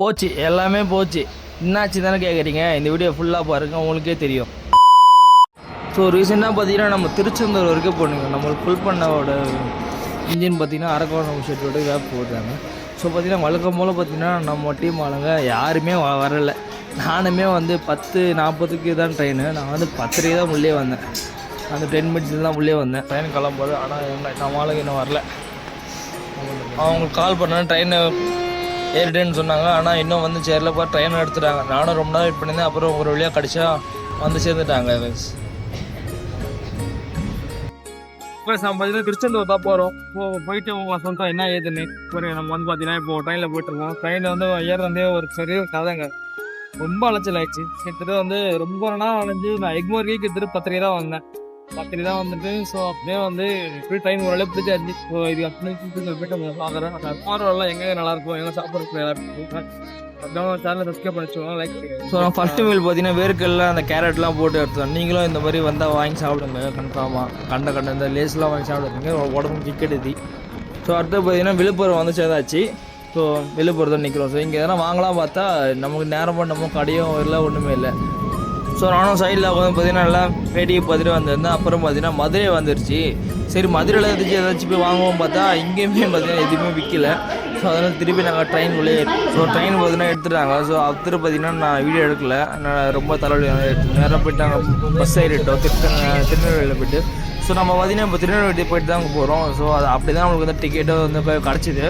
போச்சு, எல்லாமே போச்சு. என்னாச்சு தானே கேட்குறீங்க? இந்த வீடியோ ஃபுல்லாக பாருங்கள், உங்களுக்கே தெரியும். ஸோ ரீசெண்டாக பார்த்தீங்கன்னா நம்ம திருச்செந்தூர் வரைக்கும் போனீங்க. நம்மளுக்கு ஃபுல் பண்ணோட இன்ஜின் பார்த்தீங்கன்னா அரக்கோணம் ஷெட்டோட வேப் போடுறாங்க. ஸோ பார்த்தீங்கன்னா வழக்கம் போல் பார்த்தீங்கன்னா நம்ம டீம் ஆளுங்க யாருமே வரலை. நானுமே வந்து 10:40க்கு தான் ட்ரெயின். நான் வந்து 10:30 தான் உள்ளே வந்தேன். அந்த 10 மினிட்ஸில் தான் உள்ளே வந்தேன். ட்ரெயின் கிளம்பும்போது. ஆனால் நம்ம ஆளுங்க இன்னும் வரல. அவங்களுக்கு கால் பண்ணேன், ட்ரெயின் ஏறிட்டேன்னு சொன்னாங்க. ஆனால் இன்னும் வந்து சேரலப்பா, ட்ரெயின் எடுத்துட்டாங்க. நானும் ரொம்ப நேரம் வெயிட் பண்ணியிருந்தேன். அப்புறம் ஒரு வழியாக கடிச்சா வந்து சேர்ந்துட்டாங்க. இப்போ நம்ம பார்த்தீங்கன்னா திருச்செந்தூர் தான் போகிறோம். போயிட்டு உங்களை சொல்லிட்டோம் என்ன ஏதுன்னு. ஒரு நம்ம வந்து பார்த்தீங்கன்னா இப்போ ட்ரெயினில் போயிட்டுருக்கோம். ட்ரெயினில் வந்து ஏறுறதே ஒரு பெரிய கதைங்க. ரொம்ப அலைச்சல் ஆயிடுச்சு. கிட்டத்தட்ட வந்து ரொம்ப நாள் அலைஞ்சு நான் எக்மோர்க்கே கிட்டத்தட்ட 10:30 தான் வந்தேன். 10:30 தான் வந்துட்டு. ஸோ அப்படியே வந்து இப்படி ட்ரெயின் ஓரளவு பிடிச்சாச்சு. ஸோ இது அப்படியே போயிட்டு பார்க்குறேன். போகிறவெல்லாம் எங்கே நல்லாயிருக்கும், எங்கே சாப்பிட்றதுக்கு நல்லாயிருக்கும். அப்படின்னா சேனலை சப்ஸ்கிரைப் பண்ணி வச்சுக்கோங்க, லைக் பண்ணுங்க. ஸோ நான் ஃபஸ்ட்டு மீல் பார்த்தீங்கன்னா வேர்க்கெல்லாம் அந்த கேரட்லாம் போட்டு எடுத்தோம். நீங்களும் இந்த மாதிரி வந்தால் வாங்கி சாப்பிடுங்க. கன்ஃபார்மாக கண்ட இந்த லேஸ்லாம் வாங்கி சாப்பிடுங்க, உடம்பு கிக்கெடுதி. ஸோ அடுத்து பார்த்தீங்கன்னா விழுப்புரம் வந்து சேர்ந்தாச்சு. ஸோ விழுப்புரத்தை நிற்கிறோம். ஸோ இங்கே எதனா வாங்கலாம் பார்த்தா நமக்கு நேரம் நம்ம கடையும் இல்லை, ஒன்றுமே இல்லை. ஸோ நானும் சைடில் வந்து பார்த்தீங்கன்னா நல்லா வேடிக்கை பார்த்துட்டு வந்திருந்தேன். அப்புறம் பார்த்தீங்கன்னா மதுரை வந்துருச்சு. சரி மதுரையில் இருந்துச்சு ஏதாச்சும் போய் வாங்குவோம் பார்த்தா இங்கேயுமே பார்த்தீங்கன்னா எதுவுமே விற்கல. ஸோ அதனால் திருப்பி நாங்கள் ட்ரெயின் உள்ளே ஸோ ட்ரெயின் பார்த்தீங்கன்னா எடுத்துட்டாங்க. ஸோ அடுத்து பார்த்தீங்கன்னா நான் வீடியோ எடுக்கல, நான் ரொம்ப தலைவலி நேரம் போய்ட்டு நாங்கள் பஸ் ஏறிட்டோம் திருநெல்வேலியில் போய்ட்டு. ஸோ நம்ம பார்த்தீங்கன்னா இப்போ திருநெல்வேலி போய்ட்டு தான் அங்கே போகிறோம். ஸோ அது அப்படி தான் நம்மளுக்கு வந்து டிக்கெட்டும் வந்து இப்போ கிடச்சிது.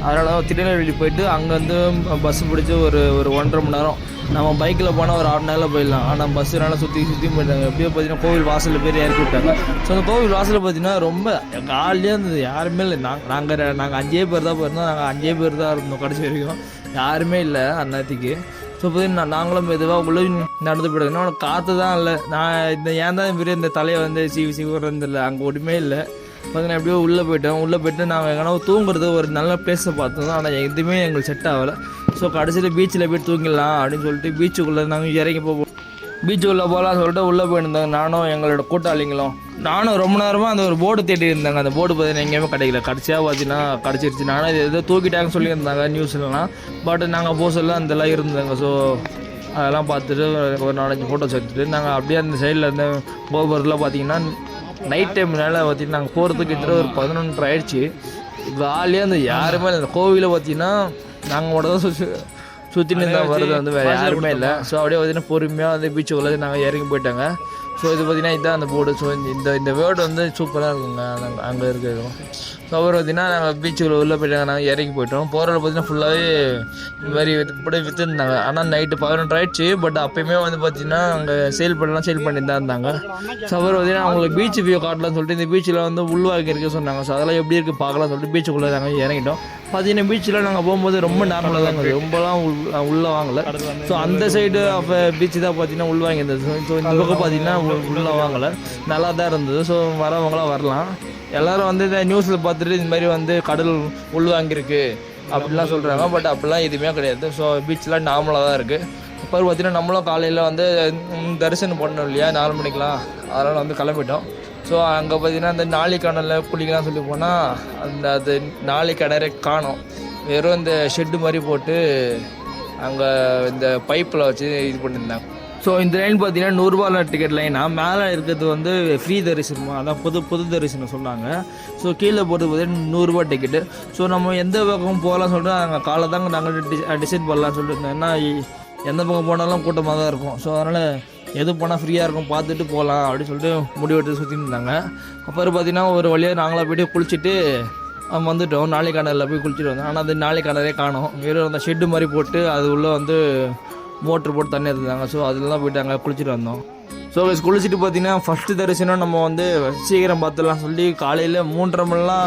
அதனால் திருநெல்வேலி போய்ட்டு அங்கேருந்து பஸ்ஸு பிடிச்சி ஒரு 1.5 மணி நேரம். நம்ம பைக்கில் போனால் ஒரு 6 நேரில் போயிடலாம். ஆனால் பஸ்ஸுனால சுற்றி போயிட்டாங்க. எப்படியோ பார்த்தீங்கன்னா கோவில் வாசலில் பேர் இறக்கி விட்டாங்க. ஸோ அந்த கோவில் வாசலில் பார்த்தீங்கன்னா ரொம்ப காலையிலே இருந்தது. யாருமே இல்லை. நாங்கள் 5 பேர் தான் போயிருந்தோம். நாங்கள் 5 பேர் தான் இருந்தோம் கடைசி வரைக்கும். யாருமே இல்லை அந்நேரத்துக்கு. ஸோ பார்த்தீங்கன்னா நாங்களும் மெதுவாக உள்ள நடந்து போயிடுங்க. ஆனால் காற்று தான் இல்லை. நான் ஏன் தான் இப்படி இந்த தலையை வந்து சிவரந்தில்லை, அங்கே ஒன்றுமே இல்லை. பார்த்தீங்கன்னா எப்படியோ உள்ளே போய்ட்டு நாங்கள் எங்கன்னா தூங்குறது ஒரு நல்ல பிளேஸை பார்த்தோம். ஆனால் எதுவுமே எங்களுக்கு செட் ஆகலை. ஸோ கடைசியில் பீச்சில் போய் தூங்கிடலாம் அப்படின்னு சொல்லிட்டு பீச்சுக்குள்ளே நாங்கள் இறங்கி போவோம். பீச்சுக்குள்ளே போகலான்னு சொல்லிட்டு உள்ளே போயிருந்தாங்க. நானும் எங்களோட கூட்டாளிங்களும் ரொம்ப நேரமாக அந்த ஒரு போர்டு தேடி இருந்தாங்க. அந்த போர்டு பார்த்தீங்கன்னா எங்கேயுமே கிடைக்கல. கடைசியாக பார்த்தீங்கன்னா கிடச்சிருச்சு. நானும் இது எதோ தூக்கிட்டாங்கன்னு சொல்லியிருந்தாங்க நியூஸ்லாம். பட் நாங்கள் போக சொல்ல அந்தெல்லாம் இருந்தாங்க. ஸோ அதெல்லாம் பார்த்துட்டு ஒரு 4-5 ஃபோட்டோஸ் எடுத்துகிட்டு நாங்கள் அப்படியே அந்த சைடில் இருந்த கோபுரத்தில் பார்த்தீங்கன்னா நைட் டைம்னால பார்த்தீங்கன்னா நாங்கள் போகிறதுக்கு கிட்டத்தட்ட ஒரு 11:30 ஆயிடுச்சு. காலியாக அந்த யாருமே இல்லை. அந்த கோவிலில் பார்த்தீங்கன்னா நாங்கள் மட்டும் தான் சுற்றின்னு தான் வருது, வந்து வேறு யாருமே இல்லை. ஸோ அப்படியே பார்த்தீங்கன்னா பொறுமையாக வந்து பீச்சுக்குள்ளே நாங்கள் இறங்கி போயிட்டாங்க. ஸோ இது பார்த்தீங்கன்னா இதுதான் அந்த போர்டு. ஸோ இந்த வேர்டு வந்து சூப்பராக இருக்குங்க அங்கே இருக்கிறது. ஸோ அப்புறம் பார்த்தீங்கன்னா நாங்கள் பீச்சுக்குள்ளே உள்ளே போயிட்டாங்க. நாங்கள் இறங்கி போயிட்டோம். போகிறத பார்த்தீங்கன்னா ஃபுல்லாகவே இந்த மாதிரி இப்படி விற்றுருந்தாங்க. ஆனால் நைட்டு 11 ஆயிடுச்சு. பட் அப்போயுமே வந்து பார்த்தீங்கன்னா அங்கே சேல் பண்ணிட்டு தான் இருந்தாங்க. ஸோ அப்புறம் பார்த்தீங்கன்னா அவங்களுக்கு பீச் வியூ காட்டலாம்னு சொல்லிட்டு இந்த பீச்சில் வந்து உள்வாங்கி இருக்க சொன்னாங்க. ஸோ அதெல்லாம் எப்படி இருக்குது பார்க்கலாம் சொல்லிட்டு பீச்சுக்குள்ளே நாங்கள் இறங்கிட்டோம். பார்த்தீங்கன்னா பீச்சில் நாங்கள் போகும்போது ரொம்ப நார்மலாக தான் இருந்தது. ரொம்பலாம் உள்ளே வாங்கலை. ஸோ அந்த சைடு அப்போ பீச்சு தான் பார்த்தீங்கன்னா உள்வாங்கி இருந்தது. ஸோ இந்த பக்கம் பார்த்தீங்கன்னா உள்ளே வாங்கலை, நல்லா தான் இருந்தது. ஸோ வரவங்களாம் வரலாம். எல்லோரும் வந்து இந்த நியூஸில் பார்த்துட்டு இந்த மாதிரி வந்து கடல் உள்வாங்கியிருக்கு அப்படிலாம் சொல்கிறாங்க. பட் அப்படிலாம் எதுவுமே கிடையாது. ஸோ பீச்செலாம் நார்மலாக தான் இருக்குது. அப்புறம் பார்த்தீங்கன்னா நம்மளும் காலையில் வந்து தரிசனம் பண்ணோம் இல்லையா 4 மணிக்கெலாம். அதனால் வந்து கிளம்பிட்டோம். ஸோ அங்கே பார்த்தீங்கன்னா அந்த நாளைக்கடலில் குளிக்கலாம் சொல்லி போனால் அது நாளைக்கடலை காணோம். வெறும் இந்த ஷெட்டு மாதிரி போட்டு அங்கே இந்த பைப்பில் வச்சு இது பண்ணியிருந்தாங்க. ஸோ இந்த லைன் பார்த்தீங்கன்னா 100 ரூபா டிக்கெட் லைனாக. மேலே இருக்கிறது வந்து ஃப்ரீ தரிசனமாக, அதான் புது தரிசனம் சொன்னாங்க. ஸோ கீழே போகிறது பார்த்தீங்கன்னா 100 ரூபா டிக்கெட்டு. ஸோ நம்ம எந்த பக்கம் போகலாம் சொல்லிட்டு நாங்கள் காலை தாங்க நாங்கள் டிசைட் பண்ணலாம்னு சொல்லிட்டு இருந்தோம். ஏன்னா எந்த பக்கம் போனாலும் கூட்டமாக தான் இருக்கும். ஸோ அதனால் எது போனால் ஃப்ரீயாக இருக்கும் பார்த்துட்டு போகலாம் அப்படின்னு சொல்லிட்டு முடிவெடுத்து சுற்றிட்டு இருந்தாங்க. அப்புறம் பார்த்தீங்கன்னா ஒரு வழியாக நாங்களாக போய்ட்டு குளிச்சுட்டு வந்துவிட்டோம். நாளைக்கடலில் போய் குளிச்சுட்டு வந்தோம். ஆனால் அது நாளைக்கடலே காணோம். வெறும் அந்த ஷெட்டு மாதிரி போட்டு அது உள்ளே வந்து மோட்ரு போட்டு தண்ணி எடுத்துருந்தாங்க. ஸோ அதெல்லாம் போய்ட்டு அங்கே குளிச்சுட்டு வந்தோம். ஸோ குளிச்சுட்டு பார்த்தீங்கன்னா ஃபஸ்ட்டு தரிசனம் நம்ம வந்து சீக்கிரம் பார்த்துலாம் சொல்லி காலையில் 3:30 மணிலாம்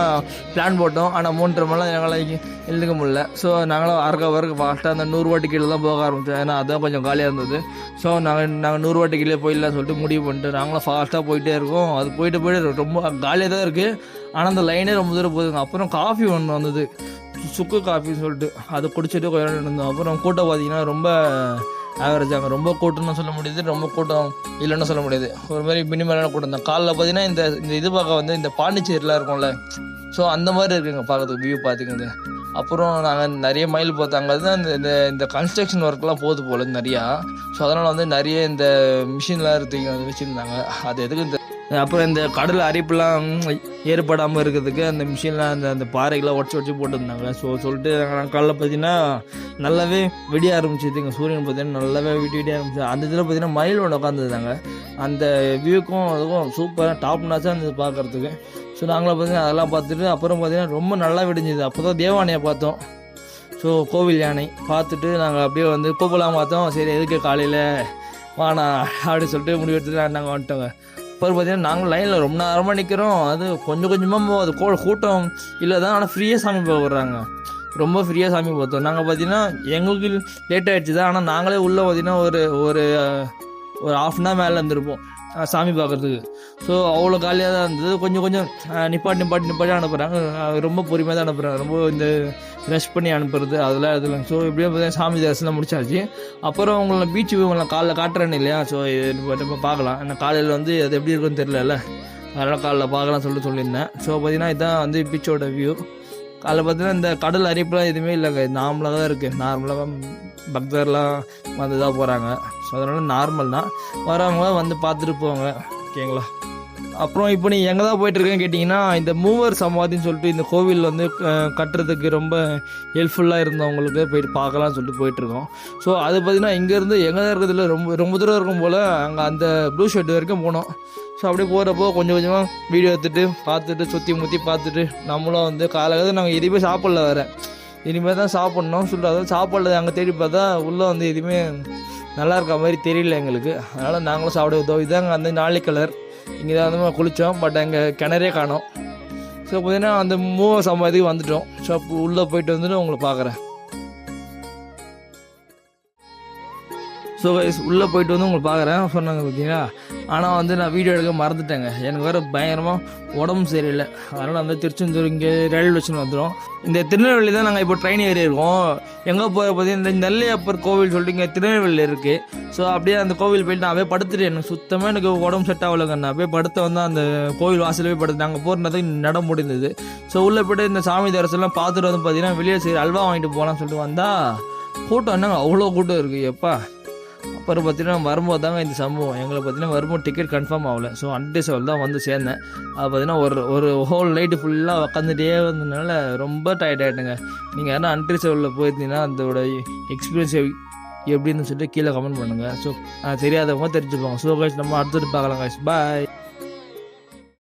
பிளான் போட்டோம். ஆனால் 3:30 மணிலாம் எங்களால் எழுதுக்க முடியல. ஸோ நாங்களும் அறக்க ஃபாஸ்ட்டாக அந்த 100 ரூபா டிக்கெட்டில் தான் போக ஆரம்பித்தோம். ஏன்னா அதுதான் கொஞ்சம் காலியாக இருந்தது. ஸோ நாங்கள் 100 ரூபா டிக்கெட்லேயே போயிடலாம் சொல்லிட்டு முடிவு பண்ணிட்டு நாங்களும் ஃபாஸ்ட்டாக போயிட்டே இருக்கோம். அது போயிட்டு ரொம்ப காலியாக தான் இருக்குது. ஆனால் அந்த லைனே ரொம்ப தூரம் போகுதுங்க. அப்புறம் காஃபி ஒன்று வந்தது, சுக்கு காஃபின்னு சொல்லிட்டு அதை குடிச்சிட்டு கொஞ்சம் நேரம் இருந்தோம். அப்புறம் கூட்டம் பார்த்தீங்கன்னா ரொம்ப ஆவரேஜாங்க. ரொம்ப கூட்டம்னு சொல்ல முடியுது, ரொம்ப கூட்டம் இல்லைன்னு சொல்ல முடியாது. ஒரு மாதிரி மினிமலான கூட்டம் தான். காலைல பார்த்தீங்கன்னா இந்த இது பார்க்க வந்து இந்த பாண்டிச்சேரிலாம் இருக்கும்ல, ஸோ அந்த மாதிரி இருக்குங்க பார்க்கறதுக்கு வியூ பார்த்துக்குங்க. அப்புறம் நாங்கள் நிறைய மைல் பார்த்தாங்க தான் இந்த கன்ஸ்ட்ரக்ஷன் ஒர்க்லாம் போகுது போல் நிறையா. ஸோ அதனால் வந்து நிறைய இந்த மிஷின்லாம் எடுத்து வச்சுருந்தாங்க. அது எதுக்கு அப்புறம் இந்த கடல் அரிப்புலாம் ஏற்படாமல் இருக்கிறதுக்கு அந்த மிஷின்லாம் அந்த பாறைகள்லாம் உடச்சி போட்டுருந்தாங்க. ஸோ சொல்லிட்டு நாங்கள் காலைல பார்த்தீங்கன்னா நல்லாவே வெடிய ஆரம்பிச்சிது. எங்கள் சூரியன் பார்த்தீங்கன்னா நல்லாவே வெடிய ஆரம்பிச்சு. அந்த இதில் பார்த்தீங்கன்னா மயில் ஒன்று உட்காந்துருந்தாங்க. அந்த வியூக்கும் அதுக்கும் சூப்பராக டாப் நாச்சாக இருந்தது பார்க்குறதுக்கு. ஸோ நாங்களும் பார்த்தீங்கன்னா அதெல்லாம் பார்த்துட்டு அப்புறம் பார்த்தீங்கன்னா ரொம்ப நல்லா விடிஞ்சுது. அப்போ தான் தேவானையை பார்த்தோம். ஸோ கோவில் யானை பார்த்துட்டு நாங்கள் அப்படியே வந்து கூப்பலாம் பார்த்தோம். சரி எதுக்கு காலையில் வானா அப்படின்னு சொல்லிட்டு முடிவு எடுத்துட்டு நாங்கள் வந்துட்டோங்க. அப்புறம் பார்த்தீங்கன்னா நாங்கள் லைனில் ரொம்ப நேரமாக நிற்கிறோம். அது கொஞ்சம் கொஞ்சமாக அது கூட்டம் இல்லை தான், ஆனால் ஃப்ரீயாக சாமி போக விட்றாங்க. ரொம்ப ஃப்ரீயாக சாமி பார்த்தோம். நாங்கள் பார்த்தீங்கன்னா எங்களுக்கு லேட் ஆகிடுச்சு தான், ஆனால் நாங்களே உள்ளே பார்த்தீங்கன்னா ஒரு ஒரு ஒரு ½ அன் ஹவர் மேலே இருந்திருப்போம் சாமி பார்க்குறதுக்கு. ஸோ அவ்வளோ காலியாக தான் இருந்தது. கொஞ்சம் நிப்பாட்டி அனுப்புகிறாங்க. ரொம்ப பொறுமையாக தான் அனுப்புகிறாங்க. ரொம்ப இந்த ரஷ் பண்ணி அனுப்புறது அதெல்லாம் எதுவும். ஸோ இப்படியே பார்த்தீங்கன்னா சாமி தரிசனம் முடிச்சாச்சு. அப்புறம் உங்களை பீச் வியூ உங்களை காலைல காட்டுறேன்னு இல்லையா. ஸோ நம்ம பார்க்கலாம். ஏன்னா காலையில் வந்து அது எப்படி இருக்குன்னு தெரியல, அதனால் காலைல பார்க்கலாம் சொல்லியிருந்தேன். ஸோ பார்த்தீங்கன்னா இதுதான் வந்து பீச்சோட வியூ. காலைல பார்த்தீங்கன்னா இந்த கடல் அரிப்புலாம் எதுவுமே இல்லைங்க, நார்மலாக தான் இருக்குது. நார்மலாக பக்தர்லாம் வந்து தான் போகிறாங்க. ஸோ அதனால் நார்மல் தான், வரவங்க வந்து பார்த்துட்டு போவாங்க. ஓகேங்களா. அப்புறம் இப்போ நீ எங்கே தான் போயிட்டுருக்கேன்னு கேட்டிங்கன்னா, இந்த மூவர் சமாதின்னு சொல்லிட்டு இந்த கோவில் வந்து கட்டுறதுக்கு ரொம்ப ஹெல்ப்ஃபுல்லாக இருந்தவங்களுக்கு போயிட்டு பார்க்கலாம்னு சொல்லிட்டு போயிட்டுருக்கோம். ஸோ அது பார்த்திங்கன்னா இங்கேருந்து எங்கே தான் இருக்கிறதுல ரொம்ப தூரம் இருக்கும் போல் அங்கே அந்த ப்ளூ ஷெட் வரைக்கும் போனோம். ஸோ அப்படியே போகிறப்போ கொஞ்சமாக வீடியோ எடுத்துகிட்டு பார்த்துட்டு சுற்றி பார்த்துட்டு நம்மளும் வந்து காலையில் நாங்கள் எதுவுமே சாப்பிடல வேறு, இனிமேல் தான் சாப்பிட்ணும் சொல்லிட்டு அதாவது சாப்பாடு அங்கே தேடி பார்த்தா உள்ளே வந்து எதுவுமே நல்லா இருக்க மாதிரி தெரியல எங்களுக்கு. அதனால் நாங்களும் சாப்பிடுவோம். இதாங்க அந்த நாளை கலர். இங்கே தான் வந்து குளித்தோம், பட் அங்கே கிணறே காணோம். ஸோ பார்த்தீங்கன்னா அந்த மூவர் சமாதிக்கு வந்துவிட்டோம். ஸோ அப்போ உள்ளே போயிட்டு வந்துட்டு உங்களை பார்க்குறேன். ஸோ உள்ளே போயிட்டு வந்து உங்களுக்கு பார்க்குறேன் சொன்னாங்க பார்த்தீங்களா. ஆனால் வந்து நான் வீடியோ எடுக்க மறந்துட்டேங்க. எனக்கு வேறு பயங்கரமாக உடம்பு சரியில்லை. அதனால் வந்து திருச்செந்தூர் இங்கே ரயில்வே ஸ்டேஷன் வந்துடும். இந்த திருநெல்வேலி தான் நாங்கள் இப்போ ட்ரெயின் ஏறி இருக்கோம். எங்கே போகிற பார்த்தீங்கன்னா இந்த நெல்லையப்பர் கோவில் சொல்லிட்டு இங்கே திருநெல்வேலியில் இருக்குது. ஸோ அப்படியே அந்த கோவில் போயிட்டு நான் அப்படியே படுத்துட்டு எனக்கு சுத்தமாக எனக்கு உடம்பு செட் ஆகலைங்க. நான் அப்படியே படுத்த வந்து அந்த கோவில் வாசலே போய் படுத்து நாங்கள் போகிறதுக்கு நட முடிந்தது. ஸோ உள்ளே போய்ட்டு இந்த சாமி தரிசனம்லாம் பார்த்துட்டு வந்து பார்த்தீங்கன்னா வெளியே சரி அல்வா வாங்கிட்டு போகலான்னு சொல்லிட்டு வந்தால் கூட்டம் என்னங்க அவ்வளோ கூட்டம் இருக்குது எப்பா. அப்புறம் பார்த்தீங்கன்னா வரும்போது தாங்க இந்த சம்பவம். எங்களை பார்த்தீங்கன்னா வரும்போது டிக்கெட் கன்ஃபார்ம் ஆகலை. ஸோ அன்ரிசர்வ் தான் வந்து சேர்ந்தேன். அது பார்த்தீங்கன்னா ஒரு ஹோல் நைட்டு ஃபுல்லாக உட்காந்துட்டே வந்ததுனால ரொம்ப டயர்ட் ஆகிட்டுங்க. நீங்கள் யாரும் அன்ரிசர்வில் போயிருந்தீங்கன்னா அதோட எக்ஸ்பீரியன்ஸ் எப்படின்னு சொல்லிட்டு கீழே கமெண்ட் பண்ணுங்கள். ஸோ தெரியாதவங்க தெரிஞ்சுப்பாங்க. ஸோ கைஸ் நம்ம அடுத்துட்டு பார்க்கலாம் கைஸ். பாய்.